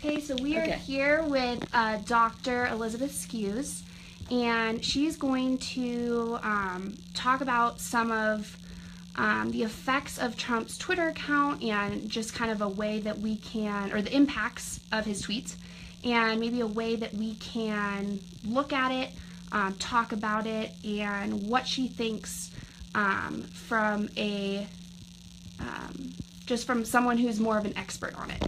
Okay, so we are Okay. here with Dr. Elizabeth Skewes, and she's going to talk about some of the effects of Trump's Twitter account and just kind of a way that we can, or the impacts of his tweets, and maybe a way that we can look at it, talk about it, and what she thinks from a, just from someone who's more of an expert on it.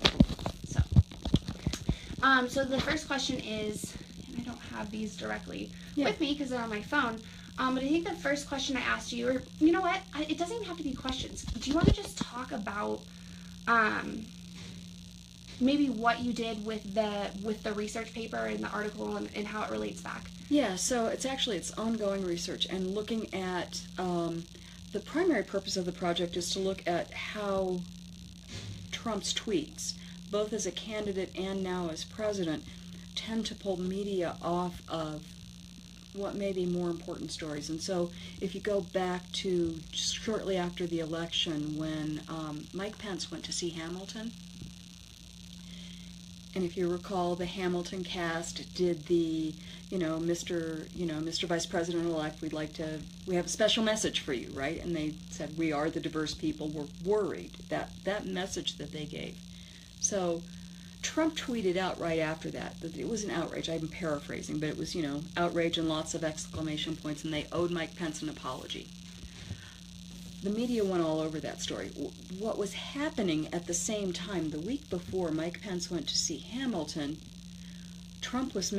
So the first question is, and I don't have these directly with me because they're on my phone, but I think the first question I asked you, or you know what, it doesn't even have to be questions. Do you want to just talk about maybe what you did with the research paper and the article and how it relates back? Yeah, so it's ongoing research and looking at the primary purpose of the project is to look at how Trump's tweets, both as a candidate and now as president, tend to pull media off of what may be more important stories. And so if you go back to shortly after the election when Mike Pence went to see Hamilton, and if you recall, the Hamilton cast did the, Mr. Vice President-elect, we have a special message for you, right? And they said, we are the diverse people. We're worried. That message that they gave. So Trump tweeted out right after that it was an outrage. I'm paraphrasing, but it was, outrage and lots of exclamation points, and they owed Mike Pence an apology. The media went all over that story. What was happening at the same time, the week before Mike Pence went to see Hamilton, Trump was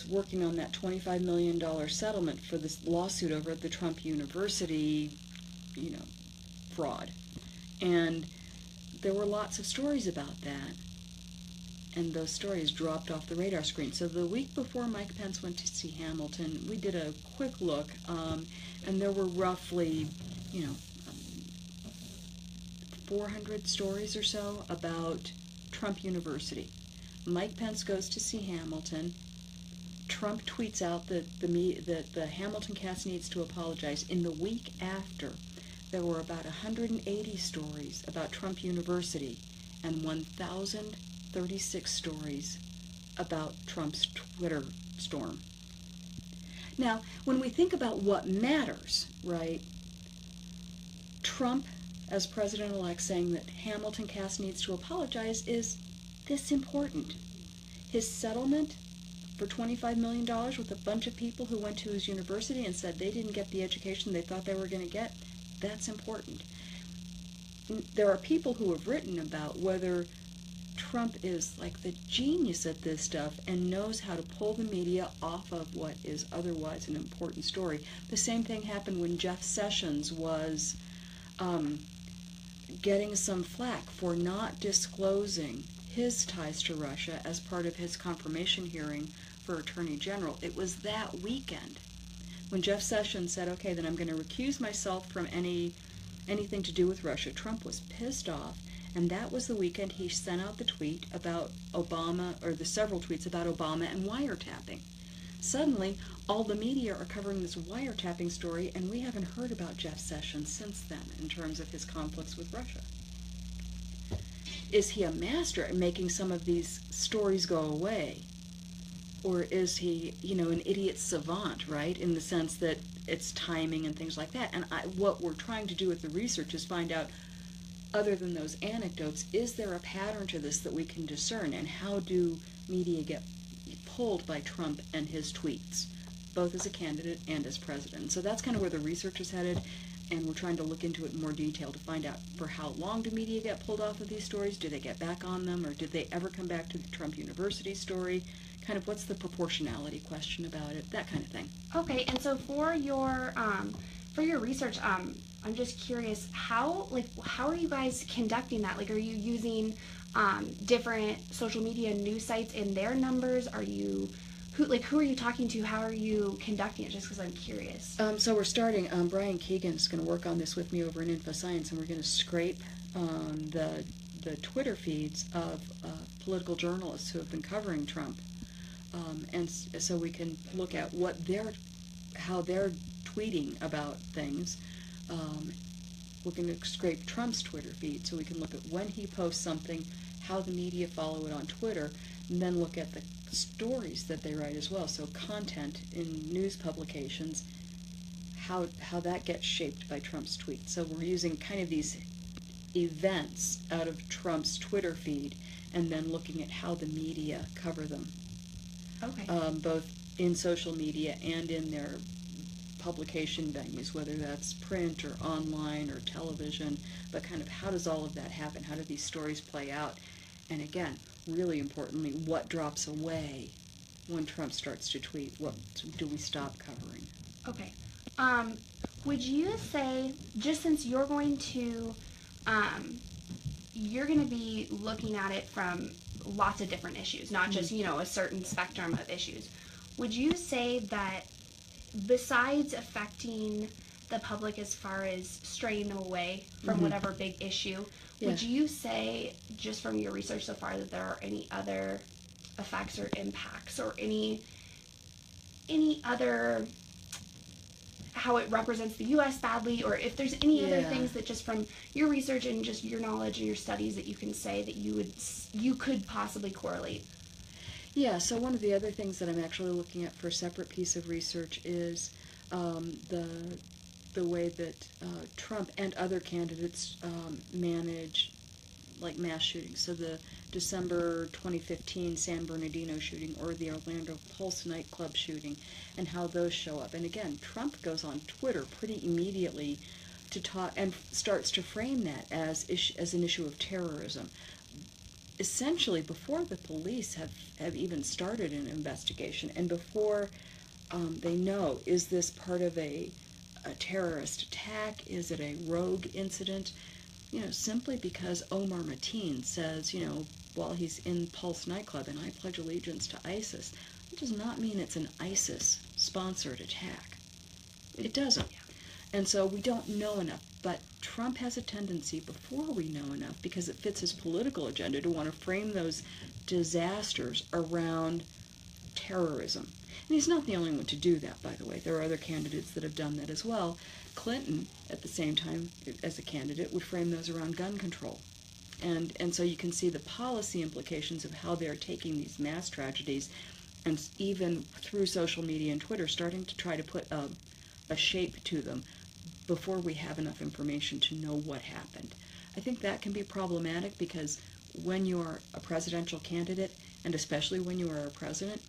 working on that $25 million settlement for this lawsuit over at the Trump University, fraud. And there were lots of stories about that, and those stories dropped off the radar screen. So the week before Mike Pence went to see Hamilton, we did a quick look, and there were roughly, 400 stories or so about Trump University. Mike Pence goes to see Hamilton. Trump tweets out that the Hamilton cast needs to apologize. In the week after, there were about 180 stories about Trump University and 1,036 stories about Trump's Twitter storm. Now, when we think about what matters, right, Trump, as president-elect, saying that Hamilton cast needs to apologize is this important. His settlement for $25 million with a bunch of people who went to his university and said they didn't get the education they thought they were going to get, that's important. There are people who have written about whether Trump is like the genius at this stuff and knows how to pull the media off of what is otherwise an important story. The same thing happened when Jeff Sessions was getting some flack for not disclosing his ties to Russia as part of his confirmation hearing for Attorney General. It was that weekend when Jeff Sessions said, okay, then I'm going to recuse myself from anything to do with Russia. Trump was pissed off, and that was the weekend he sent out the tweet about Obama, or the several tweets about Obama and wiretapping. Suddenly, all the media are covering this wiretapping story, and we haven't heard about Jeff Sessions since then in terms of his conflicts with Russia. Is he a master at making some of these stories go away? Or is he, an idiot savant, right, in the sense that it's timing and things like that? And what we're trying to do with the research is find out, other than those anecdotes, is there a pattern to this that we can discern, and how do media get pulled by Trump and his tweets, both as a candidate and as president? So that's kind of where the research is headed, and we're trying to look into it in more detail to find out for how long do media get pulled off of these stories? Do they get back on them, or did they ever come back to the Trump University story? Kind of what's the proportionality question about it, that kind of thing. Okay, and so for your research, I'm just curious, how are you guys conducting that? Like, are you using different social media news sites and their numbers? Who are you talking to? How are you conducting it? Just because I'm curious. So we're starting. Brian Keegan is going to work on this with me over in InfoScience, and we're going to scrape the Twitter feeds of political journalists who have been covering Trump, and so we can look at how they're tweeting about things. We're going to scrape Trump's Twitter feed so we can look at when he posts something, how the media follow it on Twitter, and then look at the stories that they write as well. So content in news publications, how that gets shaped by Trump's tweets. So we're using kind of these events out of Trump's Twitter feed and then looking at how the media cover them. Okay. Both in social media and in their publication venues, whether that's print or online or television, but kind of how does all of that happen? How do these stories play out? And again, really importantly, what drops away when Trump starts to tweet? What do we stop covering? Okay. Would you say, just since you're going to be looking at it from lots of different issues, not just, a certain spectrum of issues, would you say that besides affecting the public as far as straying them away from whatever big issue, would you say, just from your research so far, that there are any other effects or impacts or any other, how it represents the U.S. badly, or if there's any other things that just from your research and just your knowledge and your studies that you can say that you could possibly correlate? Yeah, so one of the other things that I'm actually looking at for a separate piece of research is the way that Trump and other candidates manage like mass shootings. So the December 2015 San Bernardino shooting or the Orlando Pulse nightclub shooting and how those show up. And again, Trump goes on Twitter pretty immediately to talk and starts to frame that as an issue of terrorism. Essentially, before the police have even started an investigation and before they know, is this part of a terrorist attack? Is it a rogue incident? Simply because Omar Mateen says, while he's in Pulse nightclub, and I pledge allegiance to ISIS, it does not mean it's an ISIS-sponsored attack. It doesn't. And so we don't know enough. But Trump has a tendency, before we know enough, because it fits his political agenda, to want to frame those disasters around terrorism. And he's not the only one to do that, by the way. There are other candidates that have done that as well. Clinton, at the same time, as a candidate, would frame those around gun control. And so you can see the policy implications of how they're taking these mass tragedies and even through social media and Twitter starting to try to put a shape to them before we have enough information to know what happened. I think that can be problematic because when you are a presidential candidate, and especially when you are a president,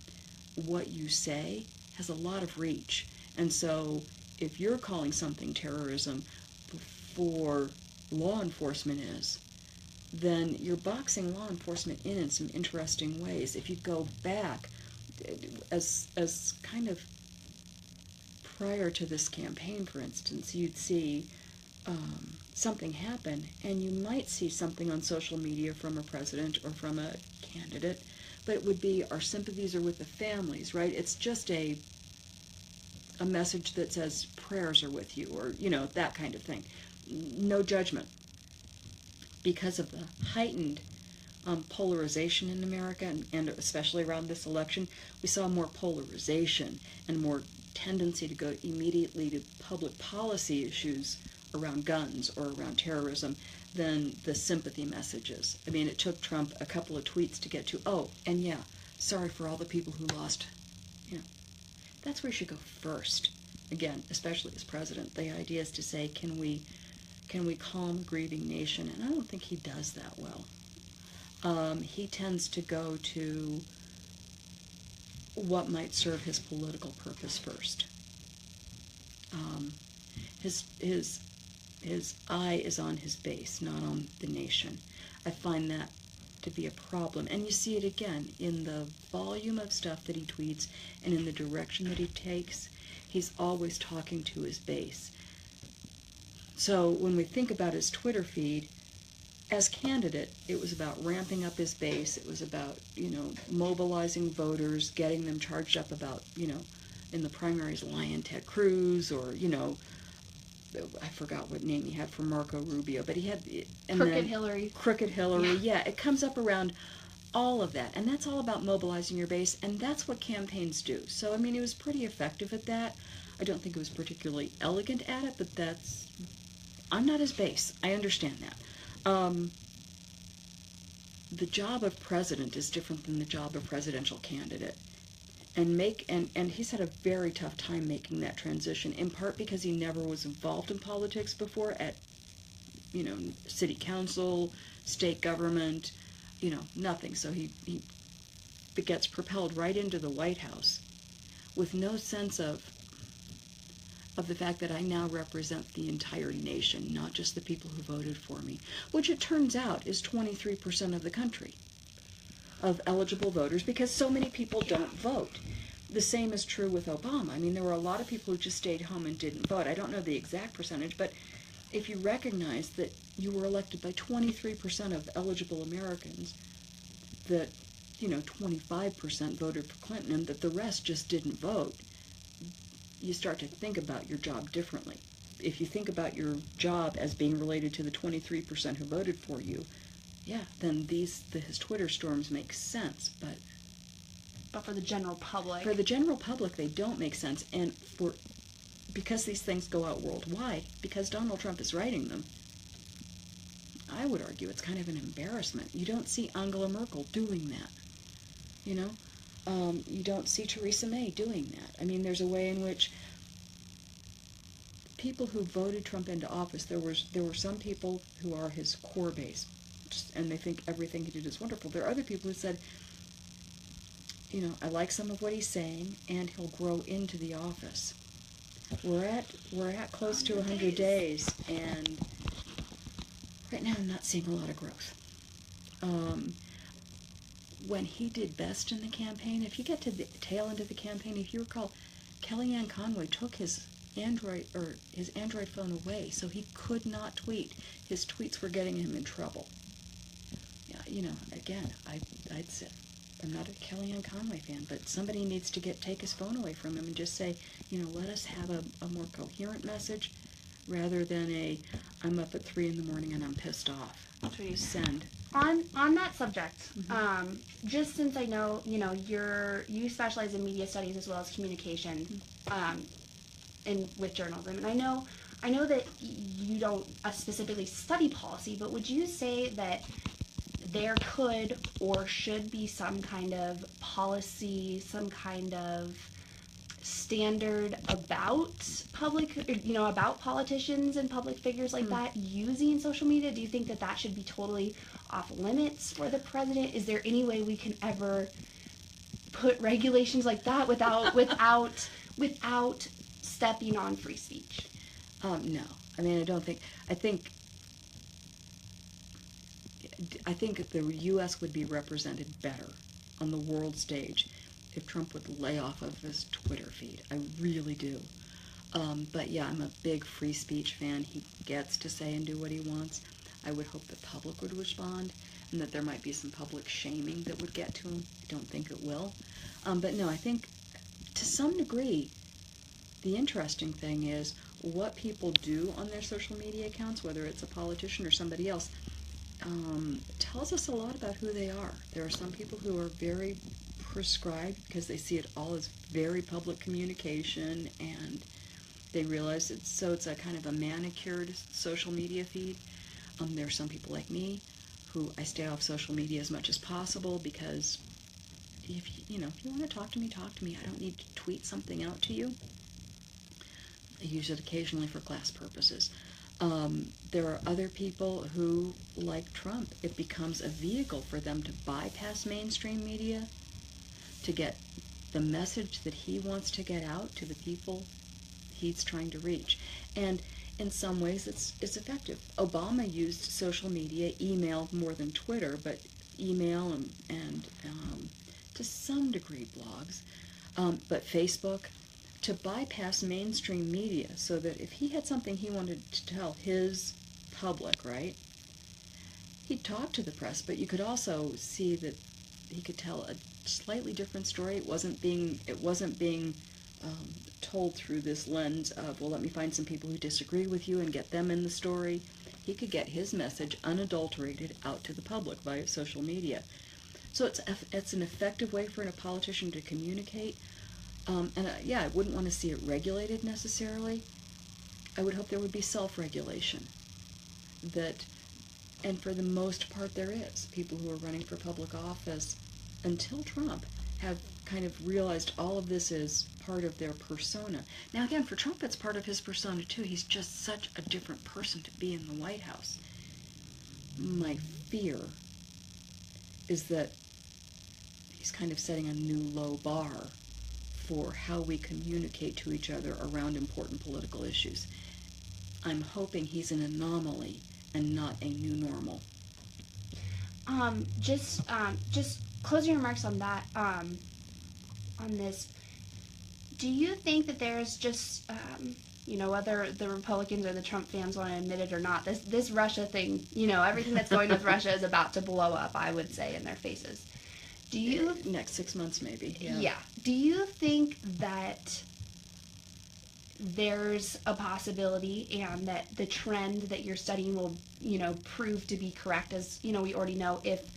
what you say has a lot of reach. And so if you're calling something terrorism before law enforcement is, then you're boxing law enforcement in some interesting ways. If you go back as kind of prior to this campaign, for instance, you'd see something happen, and you might see something on social media from a president or from a candidate, but it would be, our sympathies are with the families, right? It's just a message that says prayers are with you, or, that kind of thing. No judgment. Because of the heightened polarization in America, and especially around this election, we saw more polarization and more tendency to go immediately to public policy issues around guns or around terrorism than the sympathy messages. I mean, it took Trump a couple of tweets to get to, sorry for all the people who lost. That's where you should go first. Again, especially as president, the idea is to say, can we calm a grieving nation? And I don't think he does that well. He tends to go to what might serve his political purpose first. His eye is on his base, not on the nation. I find that to be a problem. And you see it again in the volume of stuff that he tweets and in the direction that he takes. He's always talking to his base. So when we think about his Twitter feed, as candidate, it was about ramping up his base. It was about, mobilizing voters, getting them charged up about, in the primaries, lying Ted Cruz, or, I forgot what name he had for Marco Rubio, but he had... Crooked Hillary. Crooked Hillary, yeah. It comes up around all of that, and that's all about mobilizing your base, and that's what campaigns do. So, he was pretty effective at that. I don't think it was particularly elegant at it, but that's... I'm not his base. I understand that. the job of president is different than the job of presidential candidate. And he's had a very tough time making that transition, in part because he never was involved in politics before at, city council, state government, nothing. So he gets propelled right into the White House with no sense of the fact that I now represent the entire nation, not just the people who voted for me, which it turns out is 23% of the country of eligible voters, because so many people don't vote. The same is true with Obama. I mean, there were a lot of people who just stayed home and didn't vote. I don't know the exact percentage, but if you recognize that you were elected by 23% of eligible Americans, that, 25% voted for Clinton, and that the rest just didn't vote, you start to think about your job differently. If you think about your job as being related to the 23% who voted for you, yeah, then his Twitter storms make sense, But for the general public, they don't make sense. And because these things go out worldwide, because Donald Trump is writing them, I would argue it's kind of an embarrassment. You don't see Angela Merkel doing that, you don't see Theresa May doing that. I mean, there's a way in which people who voted Trump into office, there were some people who are his core base, and they think everything he did is wonderful. There are other people who said, I like some of what he's saying, and he'll grow into the office. We're at close to 100 days, and right now I'm not seeing a lot of growth. When he did best in the campaign, if you get to the tail end of the campaign, if you recall, Kellyanne Conway took his Android phone away, so he could not tweet. His tweets were getting him in trouble. Yeah, again, I'd say I'm not a Kellyanne Conway fan, but somebody needs to take his phone away from him and just say, let us have a more coherent message, rather than I'm up at 3 a.m. and I'm pissed off. Send. On that subject, just since I know, you specialize in media studies as well as communication, and with journalism, and I know that you don't specifically study policy, but would you say that there could or should be some kind of policy, some kind of standard about about politicians and public figures like that using social media? Do you think that should be totally off limits for the president? Is there any way we can ever put regulations like that without stepping on free speech? No. I mean, I don't think. I think the U.S. would be represented better on the world stage if Trump would lay off of his Twitter feed. I really do. But yeah, I'm a big free speech fan. He gets to say and do what he wants. I would hope the public would respond, and that there might be some public shaming that would get to him. I don't think it will. But no, I think to some degree, the interesting thing is what people do on their social media accounts, whether it's a politician or somebody else, tells us a lot about who they are. There are some people who are very prescribed because they see it all as very public communication, and they realize it's a kind of a manicured social media feed. There are some people like me who I stay off social media as much as possible, because if you want to talk to me, talk to me. I don't need to tweet something out to you. I use it occasionally for class purposes. There are other people who, like Trump, it becomes a vehicle for them to bypass mainstream media, to get the message that he wants to get out to the people he's trying to reach. And in some ways it's effective. Obama used social media, email more than Twitter, but email and to some degree blogs, but Facebook, to bypass mainstream media, so that if he had something he wanted to tell his public, right, he'd talk to the press, but you could also see that he could tell a slightly different story. It wasn't being told through this lens of, well, let me find some people who disagree with you and get them in the story. He could get his message unadulterated out to the public via social media. So it's an effective way for a politician to communicate. I wouldn't want to see it regulated necessarily. I would hope there would be self-regulation. That And for the most part there is. People who are running for public office until Trump have kind of realized all of this is part of their persona. Now again, for Trump it's part of his persona too. He's just such a different person to be in the White House. My fear is that he's kind of setting a new low bar for how we communicate to each other around important political issues. I'm hoping he's an anomaly and not a new normal. Just closing remarks on that, on this. Do you think that there's just, whether the Republicans or the Trump fans want to admit it or not, this Russia thing, everything that's going with Russia is about to blow up, I would say, in their faces. Do you... Next 6 months, maybe. Yeah. Do you think that there's a possibility and that the trend that you're studying will, prove to be correct? As, we already know, if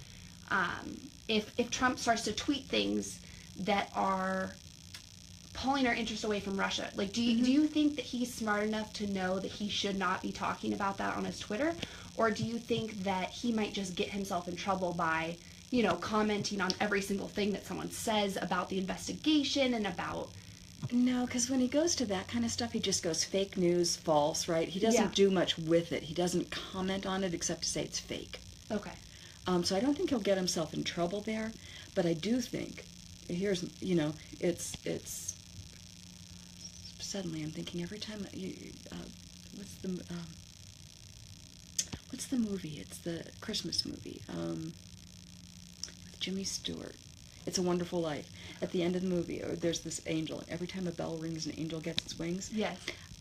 Trump starts to tweet things that are pulling our interest away from Russia, like, do you think that he's smart enough to know that he should not be talking about that on his Twitter? Or do you think that he might just get himself in trouble by, commenting on every single thing that someone says about the investigation and about... No, because when he goes to that kind of stuff, he just goes fake news, false, right? He doesn't do much with it. He doesn't comment on it except to say it's fake. Okay. So I don't think he'll get himself in trouble there, but I do think, here's, it's suddenly I'm thinking every time, what's the movie? It's the Christmas movie, with Jimmy Stewart. It's a Wonderful Life. At the end of the movie, there's this angel, and every time a bell rings, an angel gets its wings. Yes.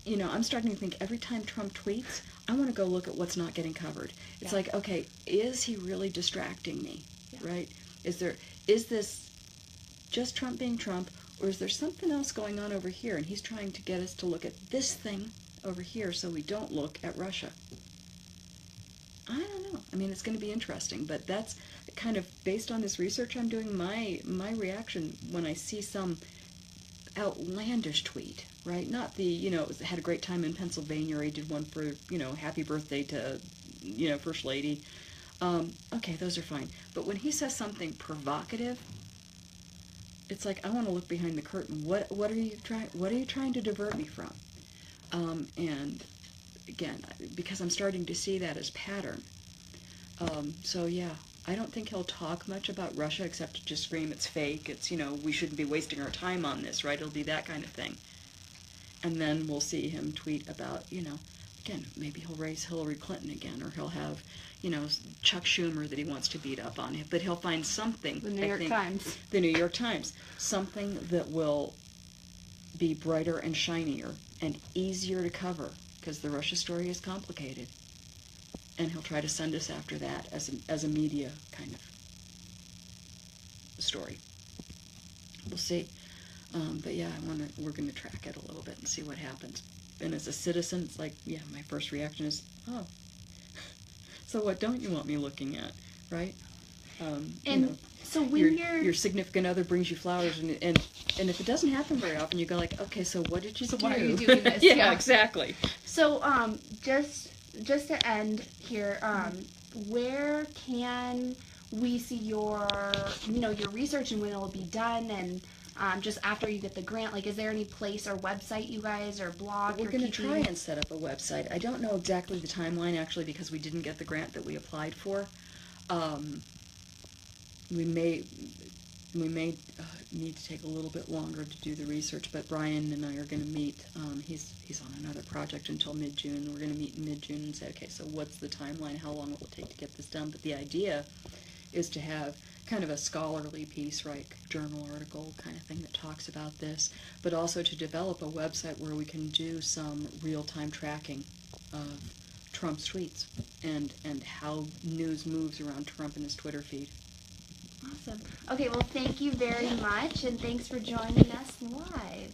I'm starting to think every time Trump tweets, I want to go look at what's not getting covered. It's like, okay, is he really distracting me, right? Is this just Trump being Trump, or is there something else going on over here, and he's trying to get us to look at this thing over here so we don't look at Russia? I don't know. I mean, it's going to be interesting, but that's kind of based on this research I'm doing. My reaction when I see some outlandish tweet, right? Not the, had a great time in Pennsylvania, or he did one for, happy birthday to, First Lady. Okay, those are fine. But when he says something provocative, it's like, I want to look behind the curtain. What are you trying to divert me from? And again, because I'm starting to see that as pattern. So yeah, I don't think he'll talk much about Russia except to just scream it's fake, it's, we shouldn't be wasting our time on this, right? It'll be that kind of thing. And then we'll see him tweet about, again, maybe he'll raise Hillary Clinton again, or he'll have, Chuck Schumer that he wants to beat up on him. But he'll find something, The New York Times. The New York Times. Something that will be brighter and shinier and easier to cover, because the Russia story is complicated. And he'll try to send us after that as a media kind of story. We'll see. But yeah, we're going to track it a little bit and see what happens. And as a citizen, it's like, yeah, my first reaction is, oh, so what don't you want me looking at, right? So when your significant other brings you flowers, and if it doesn't happen very often, you go like, okay, so what did you do? So why are you doing this? Yeah, exactly. So just to end here, where can we see your research and when it'll be done, and just after you get the grant, like, is there any place or website you guys, or blog? We're going to try and set up a website. I don't know exactly the timeline, actually, because we didn't get the grant that we applied for. We may need to take a little bit longer to do the research, but Brian and I are going to meet. He's on another project until mid-June. We're going to meet in mid-June and say, okay, so what's the timeline? How long will it take to get this done? But the idea is to have kind of a scholarly piece, right, journal article kind of thing that talks about this, but also to develop a website where we can do some real-time tracking of Trump's tweets and how news moves around Trump and his Twitter feed. Awesome. Okay, well, thank you very much, and thanks for joining us live.